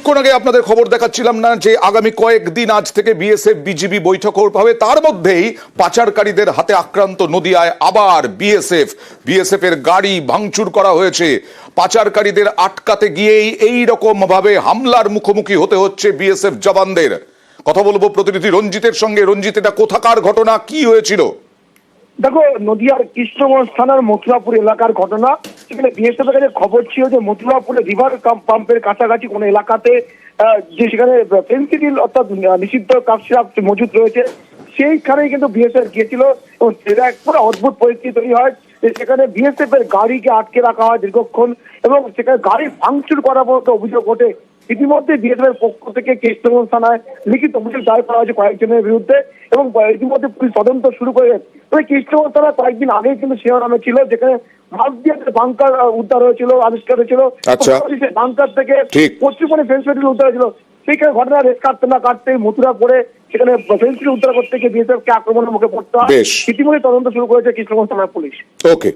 কিছুক্ষণ আগে আপনাদের খবর দেখাচ্ছিলাম না যে আগামী কয়েকদিন আজ থেকে বিএসএফ বিজিবি বৈঠক হবে, তার মধ্যেই পাচারকারীদের হাতে আক্রান্ত নদিয়ায় আবার বিএসএফ এর গাড়ি ভাঙচুর করা হয়েছে। পাচারকারীদের আটকাতে গিয়েই এই রকম ভাবে হামলার মুখোমুখি হতে হচ্ছে বিএসএফ জওয়ানদের। কথা বলবো প্রতিনিধি রঞ্জিতের সঙ্গে। রঞ্জিত, এটা কোথাকার ঘটনা, কি হয়েছিল? দেখো, নদিয়ার কৃষ্ণগঞ্জ থানার মথুরাপুর এলাকার ঘটনা। সেখানে বিএসএফ এর কাছে খবর ছিল যে মথুরাপুরে রিভার পাম্পের কাছাকাছি কোন এলাকাতে যে সেখানে ফেন্সিডিল অর্থাৎ নিষিদ্ধ কাফ সিরাপ মজুদ রয়েছে, সেইখানেই কিন্তু বিএসএফ গিয়েছিল এবং সেটা এক পুরো অদ্ভুত পরিস্থিতি তৈরি হয় যে সেখানে বিএসএফ এর গাড়িকে আটকে রাখা হয় দীর্ঘক্ষণ এবং সেখানে গাড়ি ভাঙচুর করার মতো অভিযোগ ওঠে। ইতিমধ্যে বিএসএফ এর পক্ষ থেকে কৃষ্ণগঞ্জ থানায় লিখিত অভিযোগ দায়ের করা হয়েছে কয়েকজনের বিরুদ্ধে এবং ইতিমধ্যে পুলিশ তদন্ত শুরু করে। তবে কৃষ্ণগঞ্জ থানা কয়েকদিন আগেই কিন্তু শিরোনামে ছিল যেখানে মাছ দিয়ে বাংকার উদ্ধার হয়েছিল, আবিষ্কার হয়েছিল। বাংকার থেকে পশ্চিমবঙ্গে ফেন্সিডিল উদ্ধার হয়েছিল। সেইখানে ঘটনা রেস কাটতে না কাটতে মথুরা পড়ে সেখানে ফেন্সিডিল উদ্ধার করতে গিয়ে বিএসএফ কে আক্রমণের মুখে পড়তে হয়। ইতিমধ্যে তদন্ত শুরু করেছে কৃষ্ণগঞ্জ থানার পুলিশ। ওকে।